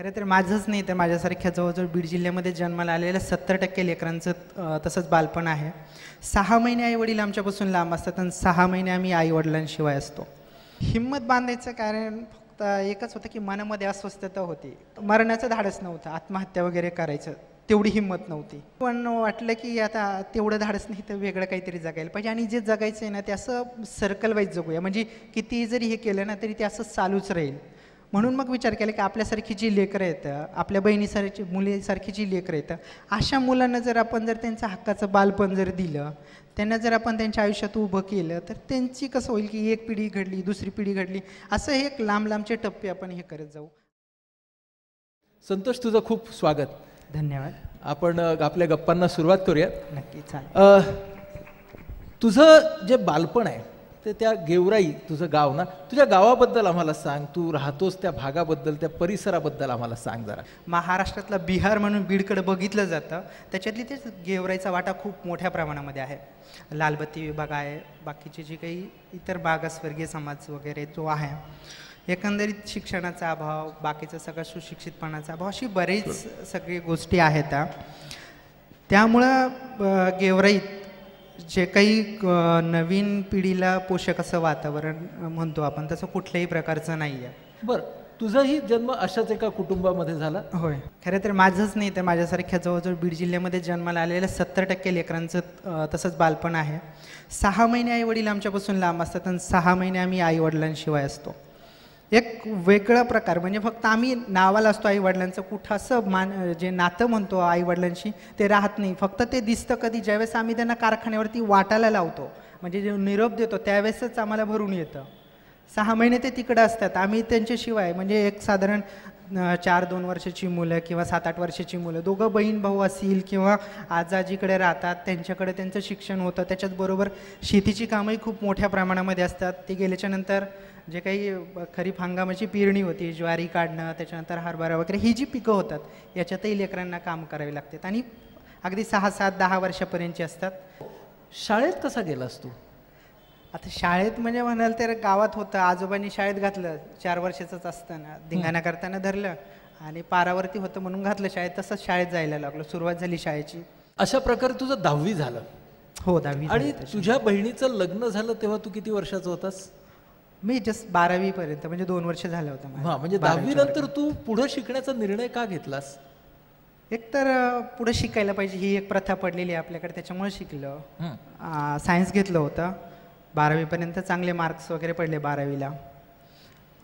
खरं तर माझंच नाही तर माझ्यासारख्या जवळजवळ बीड जिल्ह्यामध्ये जन्माला आलेल्या 70% लेकरांचं तसंच बालपण आहे. 6 महिने आईवडील आमच्यापासून लांब असतात आणि 6 महिने आम्ही आईवडिलांशिवाय असतो. हिंमत बांधायचं कारण फक्त एकच होतं की मनामध्ये अस्वस्थता होती. मरण्याचं धाडस नव्हतं, आत्महत्या वगैरे करायचं तेवढी हिंमत नव्हती. पण वाटलं की आता तेवढं धाडस नाही तर वेगळं काहीतरी जगायला पाहिजे आणि जे जगायचं आहे ना ते असं सर्कल वाईज जगूया, म्हणजे कितीही जरी हे केलं ना तरी ते असं चालूच राहील. म्हणून मग विचार केला की आपल्यासारखी जी लेकरं येतं, आपल्या बहिणीसारखी मुलीसारखी जी लेकरं येतं, अशा मुलांना जर आपण त्यांचं हक्काचं बालपण जर दिलं, त्यांना जर आपण त्यांच्या आयुष्यात उभं केलं तर त्यांची कसं होईल की एक पिढी घडली, दुसरी पिढी घडली, असं हे एक लांब लांबचे टप्पे आपण हे करत जाऊ. संतोष, तुझं खूप स्वागत. धन्यवाद. आपण आपल्या गप्पांना सुरुवात करूया. नक्की, चालेल. तुझं जे बालपण आहे ते त्या गेवराई, तुझं गाव ना, तुझ्या गावाबद्दल आम्हाला सांग. तू राहतोस त्या भागाबद्दल, त्या परिसराबद्दल आम्हाला सांग जरा. महाराष्ट्रातला बिहार म्हणून बीडकडे बघितलं जातं, त्याच्यातली तेच गेवराईचा वाटा खूप मोठ्या प्रमाणामध्ये आहे. लालबत्ती विभाग आहे, बाकीचे जे काही इतर मागासवर्गीय समाज वगैरे जो आहे, एकंदरीत शिक्षणाचा अभाव, बाकीचा सगळा सुशिक्षितपणाचा अभाव, अशी बरेच सगळी गोष्टी आहेत. त्यामुळं गेवराईत जे काही नवीन पिढीला पोषक असं वातावरण म्हणतो आपण, तसं कुठल्याही प्रकारचं नाही आहे. बरं, तुझाही जन्म अशाच एका कुटुंबामध्ये झाला? होय. खरं तर माझंच नाही तर माझ्यासारख्या जवळजवळ बीड जिल्ह्यामध्ये जन्माला आलेल्या 70% लेकरांचं तसंच बालपण आहे. 6 महिने आईवडील आमच्यापासून लांब असतात आणि 6 महिने आम्ही आईवडिलांशिवाय असतो. एक वेगळा प्रकार, म्हणजे फक्त आम्ही नावाला असतो आईवडिलांचं, कुठं असं जे नातं म्हणतो आईवडिलांशी ते राहत नाही. फक्त ते दिसतं कधी ज्यावेळेस आम्ही त्यांना कारखान्यावरती वाटायला लावतो, म्हणजे जे निरोप देतो त्यावेळेसच आम्हाला भरून येतं. 6 महिने ते तिकडं असतात, आम्ही त्यांच्याशिवाय, म्हणजे एक साधारण 4-2 वर्षाची मुलं किंवा 7-8 वर्षाची मुलं, दोघं बहीण भाऊ असतील किंवा आजीकडे राहतात, त्यांच्याकडे त्यांचं शिक्षण होतं. त्याच्याचबरोबर शेतीची कामंही खूप मोठ्या प्रमाणामध्ये असतात. ते गेल्याच्या नंतर जे काही खरीप हंगामाची पेरणी होती, ज्वारी काढणं, त्याच्यानंतर हरभरा वगैरे, ही जी पिकं होतात याच्यातही लेकरांना काम करावे लागतात आणि अगदी 6-7-10 वर्षापर्यंतची असतात. शाळेत कसा गेलास तू? आता शाळेत म्हणजे म्हणाल तर गावात होतं, आजोबांनी शाळेत घातलं, 4 वर्षाचंच असताना धिंगाणा करताना धरलं आणि पारावरती होतं म्हणून घातलं शाळेत, तसंच शाळेत जायला लागलो, सुरुवात झाली शाळेची. अशा प्रकारे तुझं 10वी झालं? हो, 10वी. आणि तुझ्या बहिणीचं लग्न झालं तेव्हा तू किती वर्षाचा होतास? मी जस्ट 12वी पर्यंत, म्हणजे 2 वर्ष झालं होतं. हां, म्हणजे 10वी नंतर तू पुढे शिकण्याचा निर्णय का घेतलास? एक तर पुढे शिकायला पाहिजे ही एक प्रथा पडलेली आहे आपल्याकडे, त्याच्यामुळे शिकलो. सायन्स घेतलं होतं, 12वी पर्यंत चांगले मार्क्स वगैरे पडले 12वीला,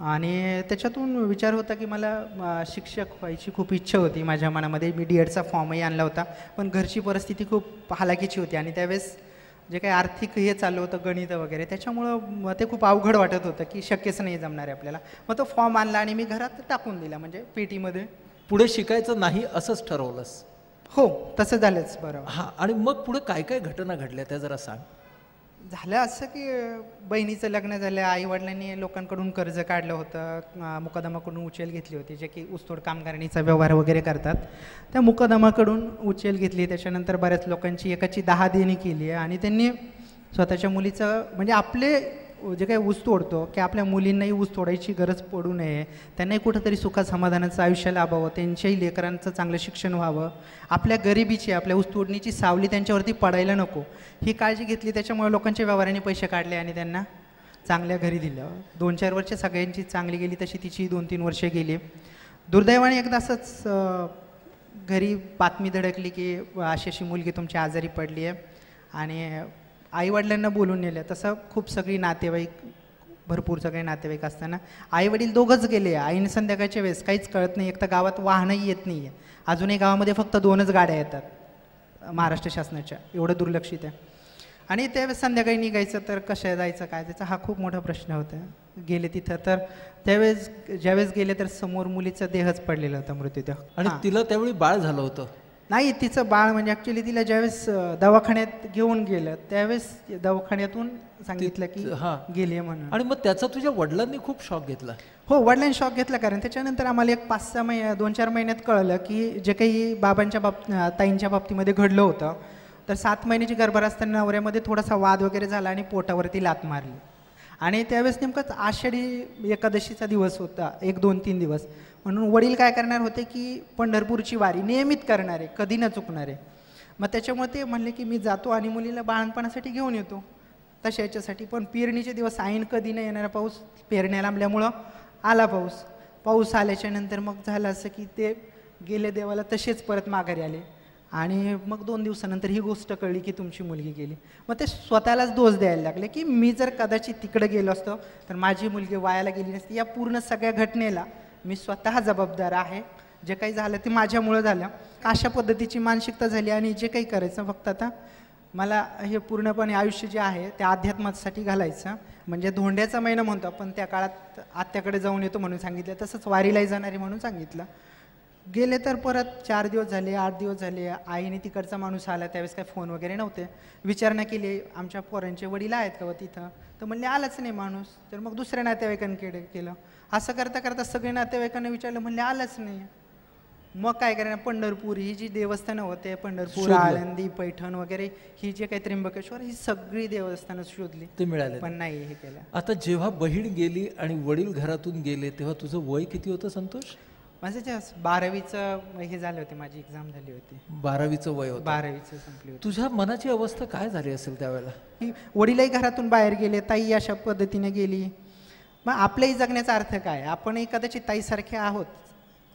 आणि त्याच्यातून विचार होता की मला शिक्षक व्हायची खूप इच्छा होती माझ्या मनामध्ये. मी D.Edचा फॉर्मही आणला होता, पण घरची परिस्थिती खूप हालाकीची होती आणि त्यावेळेस जे काही आर्थिक हे चाललं होतं, गणित वगैरे, त्याच्यामुळं ते खूप अवघड वाटत होतं की शक्यच नाही जमणार आहे आपल्याला. मग तो फॉर्म आणला आणि मी घरात टाकून दिला, म्हणजे पेटीमध्ये. पुढे शिकायचं नाही असंच ठरवलंस? हो, तसं झालंच. बरोबर. हां, आणि मग पुढे काय काय घटना घडल्या त्या जरा सांग. झालं असं की बहिणीचं लग्न झालं, आईवडिलांनी लोकांकडून कर्ज काढलं होतं, मुकदमाकडून उचल घेतली होती, जे की ऊसतोड कामगारणीचा व्यवहार वगैरे करतात, त्या मुकदमाकडून उचल घेतली. त्याच्यानंतर बऱ्याच लोकांची एकाची 10 देणी केली आणि त्यांनी स्वतःच्या मुलीचं, म्हणजे आपले जे काही ऊस तोडतो की आपल्या मुलींनाही ऊस तोडायची गरज पडू नये, त्यांनाही कुठंतरी सुखा समाधानाचं आयुष्य लाभावं, त्यांच्याही लेकरांचं चांगलं शिक्षण व्हावं, आपल्या गरिबीची, आपल्या ऊस तोडणीची सावली त्यांच्यावरती पडायला नको, ही काळजी घेतली. त्याच्यामुळे लोकांच्या व्यवहाराने पैसे काढले आणि त्यांना चांगल्या घरी दिलं. 2-4 वर्ष सगळ्यांची चांगली गेली, तशी तिची 2-3 वर्षे गेली. दुर्दैवाने एकदा असंच घरी बातमी धडकली की अशी मुलगी तुमची आजारी पडली आहे, आणि आईवडिलांना बोलून नेलं. तसं खूप सगळी नातेवाईक, भरपूर सगळे नातेवाईक असताना आईवडील दोघंच गेले. आईने संध्याकाळच्या वेळेस काहीच कळत नाही, एक तर गावात वाहनही येत नाही आहे, अजूनही गावामध्ये फक्त 2च गाड्या येतात महाराष्ट्र शासनाच्या, एवढं दुर्लक्षित आहे. आणि त्यावेळेस संध्याकाळी निघायचं तर कसं जायचं काय, त्याचा हा खूप मोठा प्रश्न होता. गेले तिथं तर त्यावेळेस ज्यावेळेस गेले तर समोर मुलीचा देहच पडलेला होता, मृतदेह. आणि तिला त्यावेळी बाळ झालं होतं? नाही, तिचं बाळ म्हणजे ॲक्च्युली तिला ज्यावेळेस दवाखान्यात घेऊन गेलं त्यावेळेस दवाखान्यातून सांगितलं की गेली म्हणून. आणि मग त्याचा तुझ्या वडिलांनी खूप शॉक घेतला? हो, वडिलांनी शॉक घेतला, कारण त्याच्यानंतर आम्हाला एक 2-4 महिन्यात कळलं की जे काही बाबांच्या ताईंच्या बाबतीमध्ये घडलं होतं, तर 7 महिन्याची गर्भार असताना नवऱ्यामध्ये थोडासा वाद वगैरे झाला आणि पोटावरती लात मारली. आणि त्यावेळेस नेमकंच आषाढी एकादशीचा दिवस होता, 1-2-3 दिवस. म्हणून वडील काय करणार होते की पंढरपूरची वारी नियमित करणारे, कधी न चुकणारे. मग त्याच्यामुळे ते म्हणले की मी जातो आणि मुलीला बाळणपणासाठी घेऊन येतो तशा याच्यासाठी. पण पेरणीचे दिवस ऐन कधी न येणारा पाऊस, पेरण्या लांबल्यामुळं आला पाऊस आल्याच्या नंतर मग झालं असं की ते गेले देवाला, तसेच परत माघारी आले. आणि मग 2 दिवसानंतर ही गोष्ट कळली की तुमची मुलगी गेली. मग ते स्वतःलाच दोष द्यायला लागले की मी जर कदाचित तिकडे गेलो असतो तर माझी मुलगी वायाला गेली नसती. या पूर्ण सगळ्या घटनेला मी स्वतः जबाबदार आहे, जे काही झालं ते माझ्यामुळं झालं. अशा पद्धतीची मानसिकता झाली. आणि जे काही करायचं फक्त आता मला हे पूर्णपणे आयुष्य जे आहे ते अध्यात्मासाठी घालायचं. म्हणजे धोंड्याचा महिना म्हणतो आपण, त्या काळात आत्याकडे जाऊन येतो म्हणून सांगितलं, तसंच वारीलाही जाणारी म्हणून सांगितलं. गेले तर परत 4 दिवस झाले, 8 दिवस झाले. आईने तिकडचा माणूस आला, त्यावेळेस काय फोन वगैरे नव्हते. विचारणा केली आमच्या पोरांचे वडील आहेत का व तिथं, तर म्हणले आलाच नाही माणूस. तर मग दुसऱ्या नातेवाईकांकडे केलं. असं करता करता सगळे नातेवाईकांना विचारलं, म्हणले आलाच नाही. मग काय करणार, पंढरपूर ही जी देवस्थानं होते, पंढरपूर, आळंदी, पैठण वगैरे, ही जे काही त्र्यंबकेश्वर, ही सगळी देवस्थानं शोधली, ते मिळाले पण नाही हे केलं. आता जेव्हा बहीण गेली आणि वडील घरातून गेले तेव्हा तुझं वय किती होतं संतोष? माझं जे 12वीचं हे झाले होते, माझी एक्झाम झाली होती. 12वीचं वय होतं. 12वीचं संपली होती. तुझ्या मनाची अवस्था काय झाली असेल त्यावेळेला? की वडीलही घरातून बाहेर गेले, ताई अशा पद्धतीने गेली. मग आपल्याही जगण्याचा अर्थ काय? आपणही कदाचित ताईसारखे आहोत.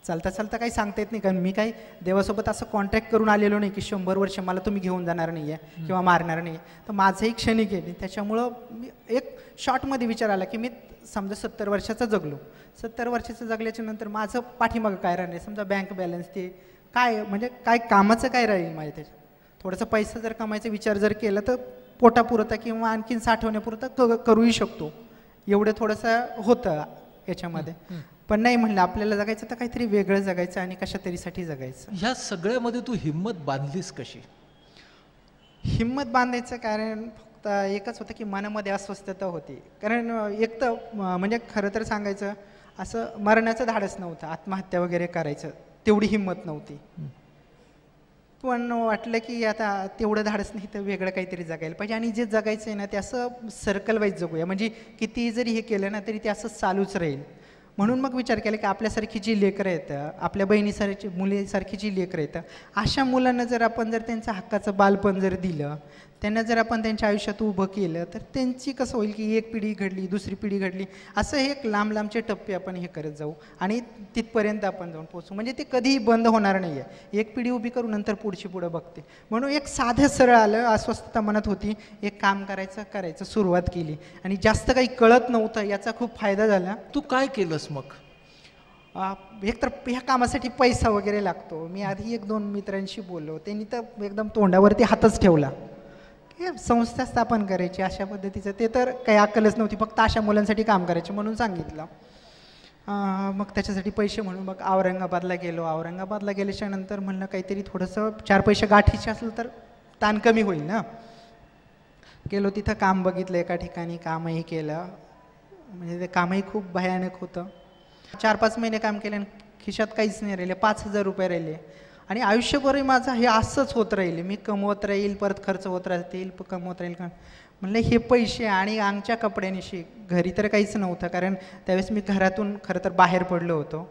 चालता चालता काही सांगता येत नाही, कारण मी काही देवासोबत असं कॉन्ट्रॅक्ट करून आलेलो नाही की 100 वर्ष मला तुम्ही घेऊन जाणार नाही आहे किंवा मारणार नाही. तर माझंही क्षणी गेली. त्याच्यामुळं मी एक शॉर्टमध्ये विचार आला की मी समजा 70 वर्षाचा जगलो, 70 वर्षाचं जगल्याच्या नंतर माझं पाठीमागं काय राहणार? समजा बँक बॅलन्स ते काय, म्हणजे काय कामाचं काय राहील माझ्या त्याच्यात? थोडासा पैसा जर कमायचा विचार जर केला तर पोटापुरता किंवा आणखीन साठवण्यापुरता करूही शकतो, एवढं थोडंसं होतं याच्यामध्ये. पण नाही, म्हणलं आपल्याला जगायचं तर काहीतरी वेगळं जगायचं आणि कशा तरीसाठी जगायचं. ह्या सगळ्यामध्ये तू हिंमत बांधलीस कशी? हिंमत बांधायचं कारण फक्त एकच होतं की मनामध्ये अस्वस्थता होती. कारण एक तर म्हणजे खरं तर सांगायचं असं मरण्याचं धाडस नव्हतं, आत्महत्या वगैरे करायचं तेवढी हिंमत नव्हती. पण वाटलं की आता तेवढं धाडस नाही तर वेगळं काहीतरी जगायला पाहिजे. आणि जे जगायचं आहे ना ते असं सर्कल वाईज जगूया, म्हणजे किती जरी हे केलं ना तरी ते असं चालूच राहील. म्हणून मग विचार केला की आपल्यासारखी जी लेकरं येतं, आपल्या बहिणीसारखी मुलीसारखी जी लेकरं येतं, अशा मुलांना जर आपण जर त्यांचं हक्काचं बालपण जर दिलं, त्यांना जर आपण त्यांच्या आयुष्यात उभं केलं तर त्यांची कसं होईल की एक पिढी घडली, दुसरी पिढी घडली, असं हे एक लांब लांबचे टप्पे आपण हे करत जाऊ आणि तिथपर्यंत आपण जाऊन पोहोचू. म्हणजे ते कधीही बंद होणार नाही आहे. एक पिढी उभी करू, नंतर पुढची पुढं बघते. म्हणून एक साधं सरळ आलं, अस्वस्थता मनात होती, एक काम करायचं सुरुवात केली. आणि जास्त काही कळत नव्हतं, याचा खूप फायदा झाला. तू काय केलंस मग? एक तर ह्या कामासाठी पैसा वगैरे लागतो. मी आधी 1-2 मित्रांशी बोललो, त्यांनी तर एकदम तोंडावरती हातच ठेवला. संस्था स्थापन करायची अशा पद्धतीचं, ते तर काही अक्कलच नव्हती, फक्त अशा मुलांसाठी काम करायचे म्हणून सांगितलं. मग त्याच्यासाठी पैसे म्हणून मग औरंगाबादला गेलो. औरंगाबादला गेल्याच्या नंतर म्हणलं काहीतरी थोडंसं 4 पैसे गाठीचे असलं तर ताण कमी होईल ना. गेलो तिथं काम बघितलं, एका ठिकाणी कामही केलं. म्हणजे ते कामही खूप भयानक होतं. 4-5 महिने काम केले आणि खिशात काहीच नाही राहिले, 5,000 रुपये राहिले. आणि आयुष्यभरही माझं हे असंच होत राहील, मी कमवत राहील, परत खर्च होत राहतील, कमवत राहील. म्हणलं हे पैसे आणि अंगच्या कपड्यानिशी, घरी तर काहीच नव्हतं, कारण त्यावेळेस मी घरातून खरं तर बाहेर पडलो होतो.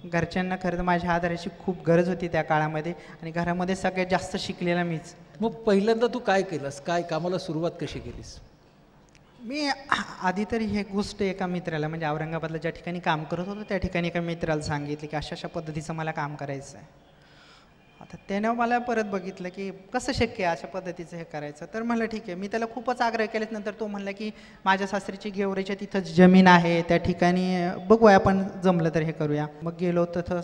घरच्यांना खरं तर माझ्या आधाराची खूप गरज होती त्या काळामध्ये, आणि घरामध्ये सगळ्यात जास्त शिकलेला मीच. मग पहिल्यांदा तू काय केलंस? काय कामाला सुरुवात कशी केलीस? मी आधी तरी हे गोष्ट एका मित्राला, म्हणजे औरंगाबादला ज्या ठिकाणी काम करत होतो त्या ठिकाणी एका मित्राला सांगितलं की अशा पद्धतीचं मला काम करायचं आहे. आता त्यानं मला परत बघितलं की कसं शक्य आहे अशा पद्धतीचं हे करायचं. तर म्हणलं ठीक आहे. मी त्याला खूपच आग्रह केलेच. नंतर तो म्हणला की माझ्या सासरीची गेवरेच्या तिथं जमीन आहे, त्या ठिकाणी बघूया आपण जमलं तर हे करूया. मग गेलो तिथं,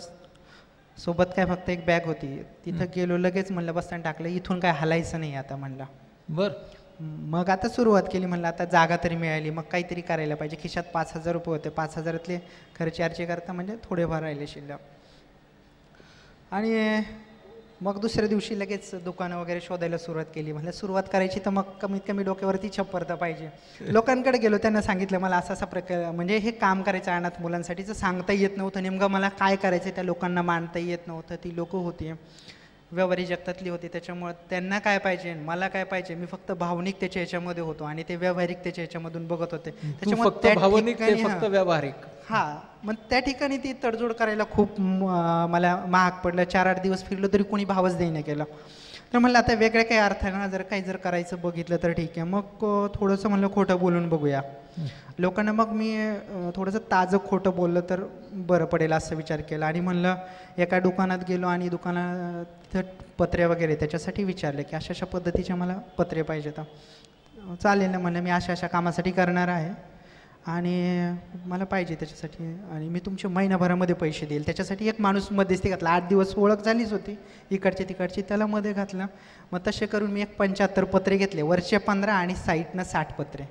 सोबत काय फक्त एक बॅग होती. तिथं गेलो, लगेच म्हणलं बसताना टाकलं, इथून काय हलायचं नाही आता म्हणलं. मग आता सुरुवात केली. म्हणलं आता जागा तरी मिळाली, मग काहीतरी करायला पाहिजे. खिशात 5,000 रुपये होते, 5,000तले खर्च अर्चे करता म्हणजे थोडेफार राहिले शिल्लक. आणि मग दुसऱ्या दिवशी लगेच दुकानं वगैरे शोधायला सुरुवात केली. म्हणलं सुरुवात करायची तर मग कमीत कमी डोक्यावरती छप्पर तर पाहिजे. लोकांकडे गेलो, त्यांना सांगितलं मला असा असा प्रकार, म्हणजे हे काम करायचं अनाथ मुलांसाठीचं, सांगता येत नव्हतं नेमकं मला काय करायचं, त्या लोकांना मांडता येत नव्हतं. ती लोकं होती. व्यवहारी जगतातली होती, त्याच्यामुळे त्यांना काय पाहिजे मला काय पाहिजे, मी फक्त भावनिक त्याच्या ह्याच्यामध्ये होतो आणि ते व्यावहारिक त्याच्या ह्याच्यामधून बघत होते. फक्त भावनिक, ते फक्त व्यावहारिक. हा, मग त्या ठिकाणी ती तडजोड करायला खूप मला महाग पडलं. 4-8 दिवस फिरलो तरी कोणी भावच देईना केला. तर म्हणलं आता वेगळ्या काही अर्थानं जर करायचं बघितलं तर ठीक आहे. मग थोडंसं म्हणलं खोटं बोलून बघूया लोकांना. मग मी थोडंसं ताजं खोटं बोललं तर बरं पडेल असं विचार केला आणि म्हणलं एका दुकानात गेलो आणि दुकानात तिथं पत्रे वगैरे त्याच्यासाठी विचारले की अशा पद्धतीचे मला पत्रे पाहिजेत. चालेल ना म्हणलं, मी अशा कामासाठी करणार आहे आणि मला पाहिजे त्याच्यासाठी आणि मी तुमच्या महिनाभरामध्ये पैसे देईल. त्याच्यासाठी एक माणूस मध्यस्थी घातला. 8 दिवस ओळख झालीच होती इकडची तिकडची, त्याला मध्ये घातलं. मग तसे करून मी एक 75 पत्रे घेतले, वरचे 15 आणि साईडनं 60 पत्रे.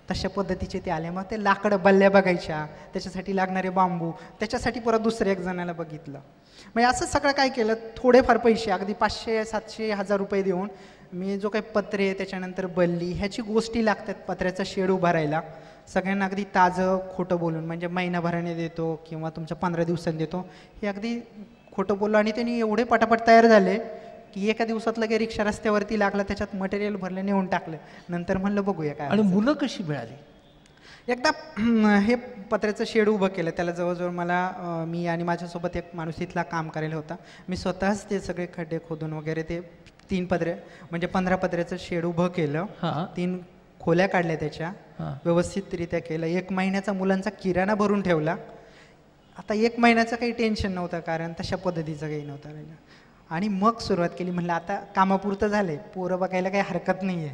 तशा पद्धतीचे ते आले. मग ते लाकडं बल्ल्या बघायच्या, त्याच्यासाठी लागणारे बांबू, त्याच्यासाठी परत दुसऱ्या एक जणाला बघितलं. म्हणजे असं सगळं काय केलं. थोडेफार पैसे अगदी 500, 700, 1000 रुपये देऊन मी जो काही पत्रे, त्याच्यानंतर बल्ली, ह्याची गोष्टी लागतात पत्र्याचा शेड उभारायला, सगळ्यांना अगदी ताजं खोटं बोलून, म्हणजे महिनाभराने देतो किंवा तुमचं 15 दिवसांनी देतो, हे अगदी खोटं बोललो. आणि त्यांनी एवढे पटापट तयार झाले की एका दिवसात लगे रिक्षा रस्त्यावरती लागला, त्याच्यात मटेरियल भरलं, नेऊन टाकलं. नंतर म्हणलं बघूया काय. आणि मुलं कशी मिळाली? एकदा हे पत्र्याचं शेड उभं केलं, त्याला जवळजवळ मला मी आणि माझ्यासोबत एक माणूस इथला काम करायला होता, मी स्वतःच ते सगळे खड्डे खोदून वगैरे ते 3 पत्रे म्हणजे 15 पत्र्याचं शेड उभं केलं. 3 खोल्या काढल्या त्याच्या, व्यवस्थितरित्या केलं. 1 महिन्याचा मुलांचा किराणा भरून ठेवला. आता 1 महिन्याचं काही टेन्शन नव्हतं, कारण तशा पद्धतीचं काही नव्हतं राहिलं. आणि मग सुरुवात केली. म्हणलं आता कामापुरतं झालंय, पोरं बघायला काही हरकत नाही आहे.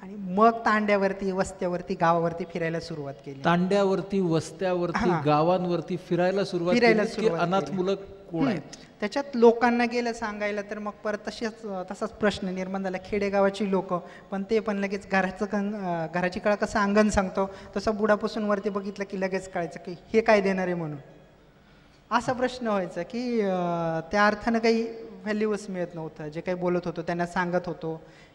आणि मग तांड्यावरती, वस्त्यावरती, गावावरती फिरायला सुरुवात केली. तांड्यावरती, वस्त्यावरती, गावांवरती फिरायला सुरुवात केली. अनाथ मुलं कोण आहेत? त्याच्यात लोकांना गेलं सांगायला तर मग परत तसाच प्रश्न निर्माण झाला. खेडेगावाची लोक पण ते पण लगेच घराची कळा कसं अंगण सांगतो तसं बुडापासून वरती बघितलं की लगेच कळायचं की हे काय देणार आहे म्हणून. असा प्रश्न व्हायचा की त्या अर्थानं काही व्हॅल्यूच मिळत नव्हतं. जे काही बोलत होतो त्यांना सांगत होतो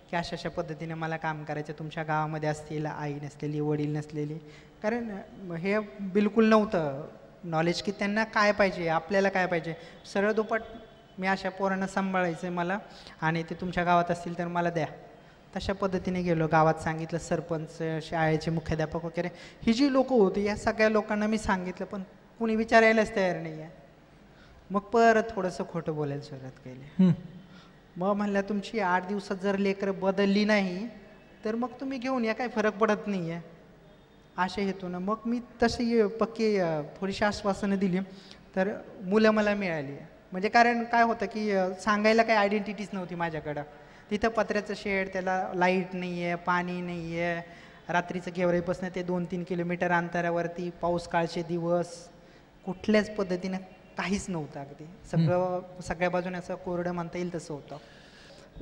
की अशा पद्धतीने मला काम करायचं, तुमच्या गावामध्ये असतील आई नसलेली, वडील नसलेली, कारण हे बिलकुल नव्हतं नॉलेज की त्यांना काय पाहिजे, आपल्याला काय पाहिजे. सरळ दुप्पट मी अशा पोरांना सांभाळायचं मला आणि ते तुमच्या गावात असतील तर मला द्या. तशा पद्धतीने गेलो, गावात सांगितलं, सरपंच, शाळेचे मुख्याध्यापक वगैरे ही जी लोकं होती या सगळ्या लोकांना मी सांगितलं, पण कुणी विचारायलाच तयार नाही आहे. मग परत थोडंसं खोटं बोलायला सुरुवात केली. मग म्हणलं तुमची 8 दिवसात जर लेकरं बदलली नाही तर मग तुम्ही घेऊन या, काय फरक पडत नाही आहे असे हेतून. मग मी तशी पक्की थोडीशी आश्वासनं दिली तर मुलं मला मिळाली. म्हणजे कारण काय होतं की सांगायला काही आयडेंटिटीच नव्हती माझ्याकडं. तिथं पत्र्याचं शेड, त्याला लाईट नाही आहे, पाणी नाही आहे, रात्रीचं गेवराईपासून ते 2-3 किलोमीटर अंतरावरती, पाऊस काळचे दिवस, कुठल्याच पद्धतीनं काहीच नव्हतं. अगदी सगळ्या बाजूने असं कोरडं म्हणता येईल तसं होतं.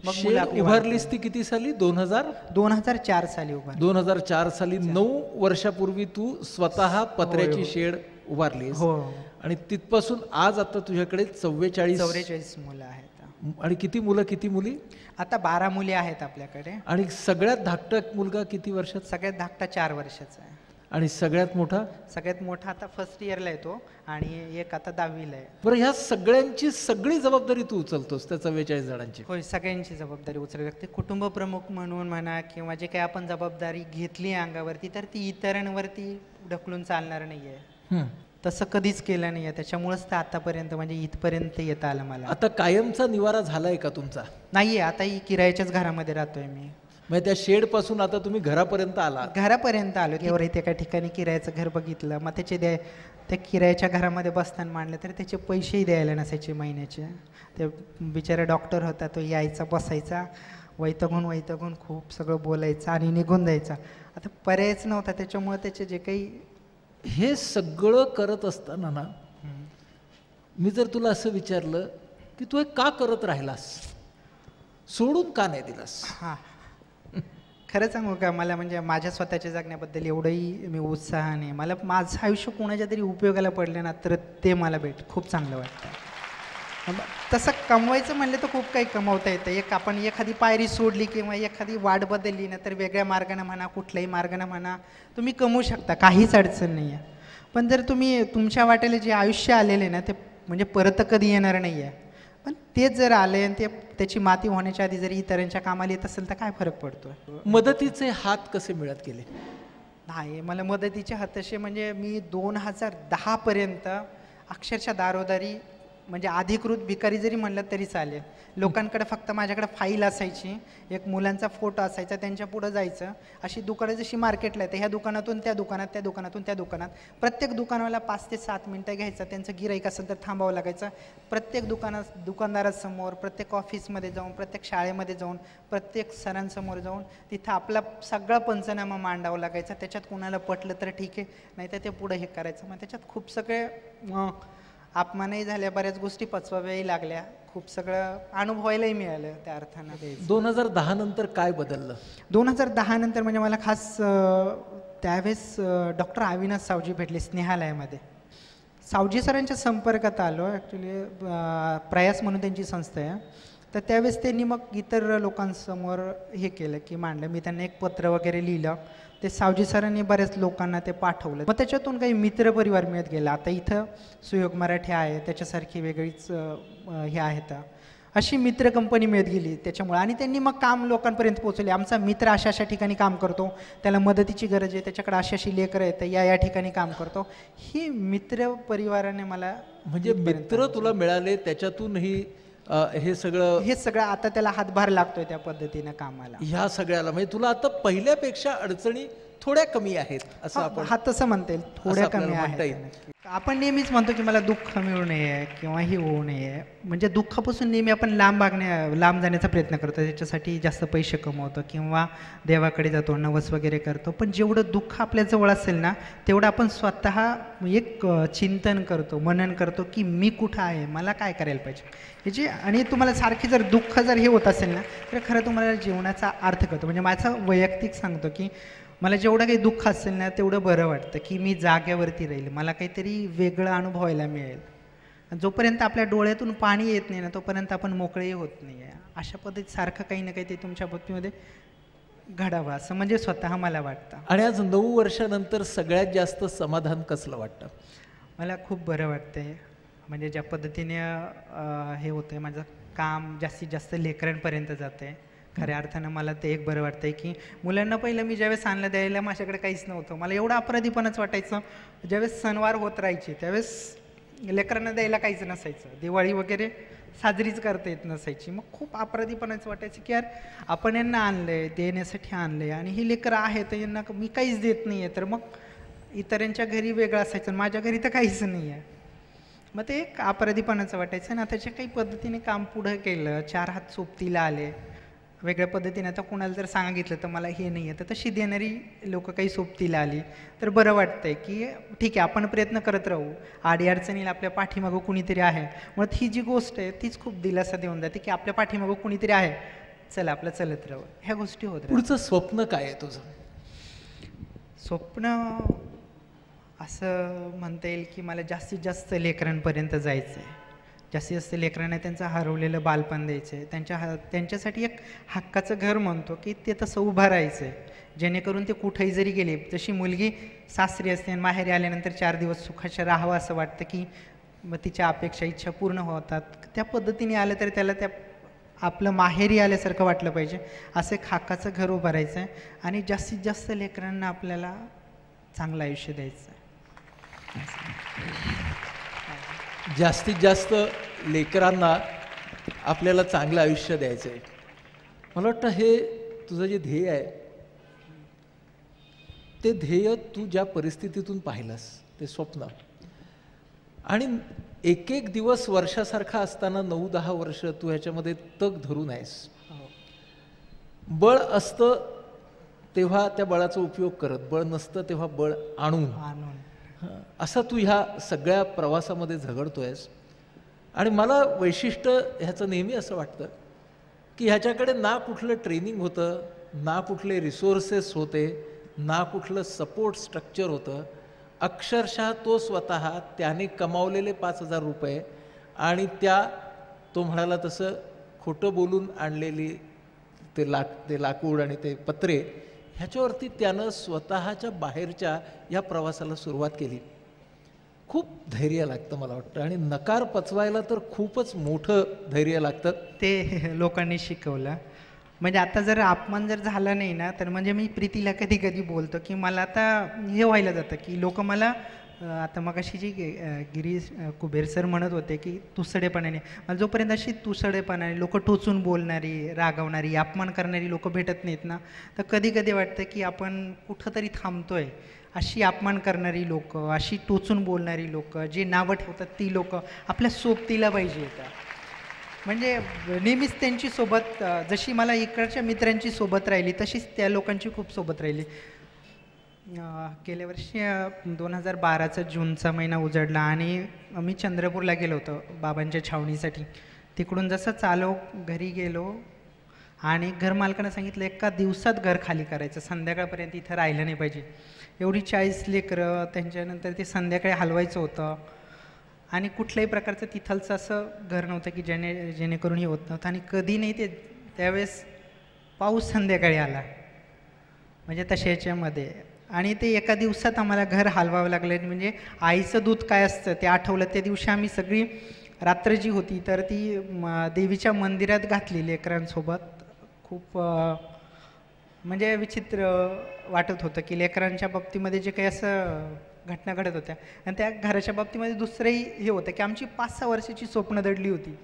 मग उभारलीस ती किती साली? 2004 साली उभारली. 2004 साली 9 वर्षापूर्वी तू स्वतः पत्र्याची शेड उभारलीस. हो. आणि तिथपासून आज आता तुझ्याकडे 44 मुलं आहेत. आणि किती मुलं किती मुली? आता 12 मुली आहेत आपल्याकडे. आणि सगळ्यात धाकटा मुलगा किती वर्षात? सगळ्यात धाकटा 4 वर्षाचा आहे. आणि सगळ्यात मोठा? सगळ्यात मोठा आता फर्स्ट इयरला येतो आणि एक आता 10वीला आहे. बरं, ह्या सगळ्यांची सगळी जबाबदारी तू उचलतोस त्या 44 जणांची? होय, सगळ्यांची जबाबदारी उचलावी लागते. कुटुंब प्रमुख म्हणून म्हणा किंवा जे काही आपण जबाबदारी घेतली अंगावरती तर ती इतरांवरती ढकलून चालणार नाही आहे. तसं कधीच केलं नाही आहे. त्याच्यामुळेच तर आतापर्यंत म्हणजे इथपर्यंत येता आलं मला. आता कायमचा निवारा झालाय का तुमचा? नाही आहे, आता ही किरायाच्याच घरामध्ये राहतोय मी. म्हणजे त्या शेड पासून आता तुम्ही घरापर्यंत आला? घरापर्यंत आलो. एवढं एका ठिकाणी किरायाचं घर बघितलं, मग त्याचे त्या किरायाच्या घरामध्ये बसताना मांडलं तर त्याचे पैसेही द्यायला नसायचे महिन्याचे. ते बिचारा डॉक्टर होता, तो यायचा बसायचा, वैतगून खूप सगळं बोलायचं आणि निघून जायचा. आता पर्यायच नव्हता. त्याच्यामुळे त्याचे जे काही हे सगळं करत असताना ना, मी जर तुला असं विचारलं की तू हे का करत राहिलास, सोडून का नाही दिलास? खरं सांगू का, मला म्हणजे माझ्या स्वतःच्या जगण्याबद्दल एवढंही मी उत्साहाने, मला माझं आयुष्य कोणाच्या तरी उपयोगाला पडलं ना तर ते मला खूप चांगलं वाटतं. तसं कमवायचं म्हणलं तर खूप काही कमवता येतं. आपण एखादी पायरी सोडली किंवा एखादी वाट बदलली ना तर वेगळ्या मार्गाने म्हणा, कुठल्याही मार्गाने म्हणा, तुम्ही कमवू शकता, काहीच अडचण नाही आहे. पण जर तुम्ही तुमच्या वाटेला जे आयुष्य आलेले ना ते म्हणजे परत कधी येणार नाही आहे. पण तेच जर आले आणि ते त्याची माती होण्याच्या आधी जरी इतरांच्या कामाला येत असेल तर काय फरक पडतो? मदतीचे हात कसे मिळत गेले? नाही, मला मदतीचे हात तसे म्हणजे मी 2010 पर्यंत अक्षरशः दारोदारी म्हणजे अधिकृत भिकारी जरी म्हणलं तरी चालेल, लोकांकडे फक्त माझ्याकडे फाईल असायची, एक मुलांचा फोटो असायचा, त्यांच्या पुढं जायचं. अशी दुकानं जशी मार्केटला येते, ह्या दुकानातून त्या दुकानात, त्या दुकानातून त्या दुकानात, प्रत्येक दुकानाला 5 ते 7 मिनटं घ्यायचं. त्यांचं गिराईक असेल तर थांबावं लागायचं. प्रत्येक दुकानदारासमोर, प्रत्येक ऑफिसमध्ये जाऊन, प्रत्येक शाळेमध्ये जाऊन, प्रत्येक सरांसमोर जाऊन तिथं आपला सगळा पंचनामा मांडावा लागायचा. त्याच्यात कुणाला पटलं तर ठीक आहे, नाही तर ते पुढं हे करायचं. मग त्याच्यात खूप सगळे अपमानही झाल्या, बऱ्याच गोष्टी पचवाव्याही लागल्या, खूप सगळं अनुभवायलाही मिळालं त्या अर्थानं. 2010 नंतर काय बदललं? 2010 नंतर म्हणजे मला खास त्यावेळेस डॉक्टर अविनाश सावजी भेटले स्नेहालयामध्ये. सावजी सरांच्या संपर्कात आलो ॲक्च्युली, प्रयास म्हणून त्यांची संस्था आहे. तर त्यावेळेस त्यांनी मग इतर लोकांसमोर हे केलं की मांडलं. मी त्यांना एक पत्र वगैरे लिहिलं, ते सावजी सरांनी बऱ्याच लोकांना ते पाठवलं. मग त्याच्यातून काही मित्रपरिवार मिळत गेला. आता इथं सुयोग मराठी आहे, त्याच्यासारखी वेगळीच हे आहेत, अशी मित्र कंपनी मिळत गेली त्याच्यामुळे. आणि त्यांनी मग काम लोकांपर्यंत पोहोचले. आमचा मित्र अशा अशा ठिकाणी काम करतो, त्याला मदतीची गरज आहे, त्याच्याकडे अशी अशी लेकरं आहेत, या ठिकाणी काम करतो. ही मित्र परिवाराने मला म्हणजे मित्र तुला मिळाले, त्याच्यातूनही हे सगळं आता त्याला हातभार लागतोय त्या पद्धतीनं कामाला. ह्या सगळ्याला म्हणजे तुला आता पहिल्यापेक्षा अडचणी थोड्या कमी आहेत असं आपण तसं म्हणता येईल, थोड्या कमी आहेत. आपण नेहमीच म्हणतो की मला दुःख मिळू नये किंवा ही होऊ नये, म्हणजे दुःखापासून नेहमी आपण लांब जाण्याचा प्रयत्न करतो, त्याच्यासाठी जास्त पैसे कमवतो किंवा देवाकडे जातो, नवस वगैरे करतो. पण जेवढं दुःख आपल्या जवळ असेल ना, तेवढं आपण स्वतः एक चिंतन करतो, मनन करतो की मी कुठं आहे, मला काय करायला पाहिजे याची. आणि तुम्हाला सारखी जर दुःख जर हे होत असेल ना, तर खरं तुम्हाला जीवनाचा अर्थ कळतो. म्हणजे माझं वैयक्तिक सांगतो की मला जेवढं काही दुःख असेल ना, तेवढं बरं वाटतं की मी जाग्यावरती राहील, मला काहीतरी वेगळं अनुभवायला मिळेल. जोपर्यंत आपल्या डोळ्यातून पाणी येत नाही ना, तोपर्यंत आपण मोकळेही होत नाही आहे. अशा पद्धतीत सारखं काही ना काही ते तुमच्या बाबतीमध्ये घडावं असं म्हणजे स्वतः मला वाटतं. आणि आज 9 वर्षानंतर सगळ्यात जास्त समाधान कसलं वाटतं? मला खूप बरं वाटतंय. म्हणजे ज्या पद्धतीने हे होतंय, माझं काम जास्तीत जास्त लेकरांपर्यंत जातं आहे. खऱ्या अर्थानं मला ते एक बरं वाटतंय की मुलांना पहिलं मी ज्यावेळेस आणलं द्यायला माझ्याकडे काहीच नव्हतं, मला एवढं अपराधीपणच वाटायचं. ज्यावेळेस सणवार होत राहायचे त्यावेळेस लेकरांना द्यायला काहीच नसायचं, दिवाळी वगैरे साजरीच करता येत नसायची. मग खूप अपराधीपणाच वाटायचं की यार आपण यांना आणलंय, देण्यासाठी आणलंय आणि ही लेकरं आहेत तर यांना मी काहीच देत नाही आहे. तर मग इतरांच्या घरी वेगळं असायचं, माझ्या घरी तर काहीच नाही आहे. मग ते एक अपराधीपणाचं वाटायचं ना. त्याच्या काही पद्धतीने काम पुढं केलं, 4 हात सोबतीला आले वेगळ्या पद्धतीने. आता कुणाला जर सांगितलं तर मला हे नाही आहे, तर तशी देणारी लोक काही सोबतीला आली तर बरं वाटतंय की ठीक आहे आपण प्रयत्न करत राहू, अडीअडचणीला आपल्या पाठीमागं कुणीतरी आहे. मग ही जी गोष्ट आहे तीच खूप दिलासा देऊन जाते की आपल्या पाठीमागं कुणीतरी आहे, चला आपलं चलत राहू. ह्या गोष्टी होत. पुढचं स्वप्न काय आहे तुझं? स्वप्न असं म्हणता येईल की मला जास्तीत जास्त लेकरांपर्यंत जायचं आहे, जास्तीत जास्त लेकरांना त्यांचं हरवलेलं बालपण द्यायचं आहे, त्यांच्यासाठी एक हक्काचं घर म्हणतो की ते तसं उभं राहायचं आहे, जेणेकरून ते कुठेही जरी गेले. जशी मुलगी सासरी असते आणि माहेरी आल्यानंतर 4 दिवस सुखाचं राहावं असं वाटतं की मग तिच्या अपेक्षा इच्छा पूर्ण होतात, त्या पद्धतीने आलं तर त्याला त्या आपलं माहेरी आल्यासारखं वाटलं पाहिजे. असं एक हक्काचं घर उभं राहायचं आहे आणि जास्तीत जास्त लेकरांना आपल्याला चांगलं आयुष्य द्यायचं आहे. जास्तीत जास्त लेकरांना आपल्याला चांगलं आयुष्य द्यायचं आहे. मला वाटतं हे तुझं जे ध्येय आहे ते ध्येय तू ज्या परिस्थितीतून पाहिलंस, ते स्वप्न, आणि एक एक दिवस वर्षासारखा असताना 9-10 वर्ष तू ह्याच्यामध्ये तग धरून आहेस. बळ असतं तेव्हा त्या बळाचा उपयोग करत, बळ नसतं तेव्हा बळ आणून असा तू ह्या सगळ्या प्रवासामध्ये झगडतोयस. आणि मला वैशिष्ट्य ह्याचं नेहमी असं वाटतं की ह्याच्याकडे ना कुठलं ट्रेनिंग होतं, ना कुठले रिसोर्सेस होते, ना कुठलं सपोर्ट स्ट्रक्चर होतं. अक्षरशः तो स्वतः त्याने कमावलेले 5,000 रुपये आणि तो म्हणाला तसं खोटं बोलून आणलेली ते लाकूड आणि ते पत्रे, ह्याच्यावरती त्यानं स्वतःच्या बाहेरच्या या प्रवासाला सुरुवात केली. खूप धैर्य लागतं मला वाटतं, आणि नकार पचवायला तर खूपच मोठं धैर्य लागतं. ते लोकांनी शिकवलं. म्हणजे आता जर अपमान जर झाला नाही ना, तर म्हणजे मी प्रीतीला कधी कधी बोलतो की मला आता हे व्हायला जातं की लोक मला आता मगाशी जी गिरीश कुबेर सर म्हणत होते की तुसडेपणाने, मला जोपर्यंत अशी तुसडेपणाने लोक टोचून बोलणारी, रागवणारी, अपमान करणारी लोक भेटत नाहीत ना, तर कधी कधी वाटतं की आपण कुठंतरी थांबतोय. अशी अपमान करणारी लोक, अशी टोचून बोलणारी लोक, जे नावं ठेवतात ती लोक आपल्या सोबतीला पाहिजे का. म्हणजे नेहमीच त्यांची सोबत, जशी मला इकडच्या मित्रांची सोबत राहिली तशीच त्या लोकांची खूप सोबत राहिली. गेल्या वर्षी 2012चा जूनचा महिना उजडला आणि मी चंद्रपूरला गेलो होतो बाबांच्या छावणीसाठी. तिकडून जसं चालव घरी गेलो आणि घरमालकानं सांगितलं एका दिवसात घर खाली करायचं, संध्याकाळपर्यंत इथं राहिलं नाही पाहिजे. एवढी 40 लेकरं, त्यांच्यानंतर ते संध्याकाळी हलवायचं होतं आणि कुठल्याही प्रकारचं तिथलचं असं घर नव्हतं की जेणेकरून हे होत नव्हतं. आणि कधी नाही ते त्यावेळेस पाऊस संध्याकाळी आला, म्हणजे तशा याच्यामध्ये. आणि ते एका दिवसात आम्हाला घर हलवावं लागलं. म्हणजे आईचं दूध काय असतं ते आठवलं. त्या दिवशी आम्ही सगळी रात्र जी होती तर ती देवीच्या मंदिरात घातली लेकरांसोबत. खूप म्हणजे विचित्र वाटत होतं की लेकरांच्या बाबतीमध्ये जे काही असं घटना घडत होत्या. आणि त्या घराच्या बाबतीमध्ये दुसरंही हे होतं की आमची 5-6 वर्षाची स्वप्न दडली होती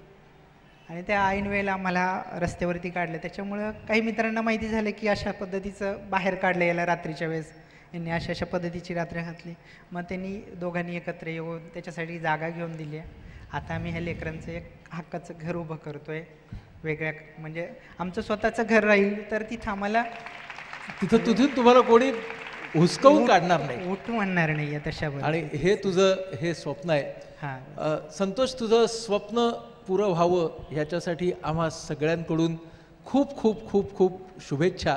आणि त्या ऐन वेळेला आम्हाला रस्त्यावरती काढलं. त्याच्यामुळं काही मित्रांना माहिती झालं की अशा पद्धतीचं बाहेर काढलं याला रात्रीच्या वेळेस, यांनी अशा अशा पद्धतीची रात्र घातली. मग त्यांनी दोघांनी एकत्र येऊन त्याच्यासाठी जागा घेऊन दिली आहे. आता आम्ही ह्या लेकरांचं एक हक्काचं घर उभं करतोय वेगळ्या, म्हणजे आमचं स्वतःचं घर राहील तर तिथं आम्हाला तिथून तुम्हाला कोणी हुसकावून काढणार नाही, उठ म्हणणार नाही आहे तशा. आणि हे तुझं हे स्वप्न आहे. हां संतोष, तुझं स्वप्न पुरं व्हावं ह्याच्यासाठी आम्हा सगळ्यांकडून खूप खूप खूप खूप शुभेच्छा.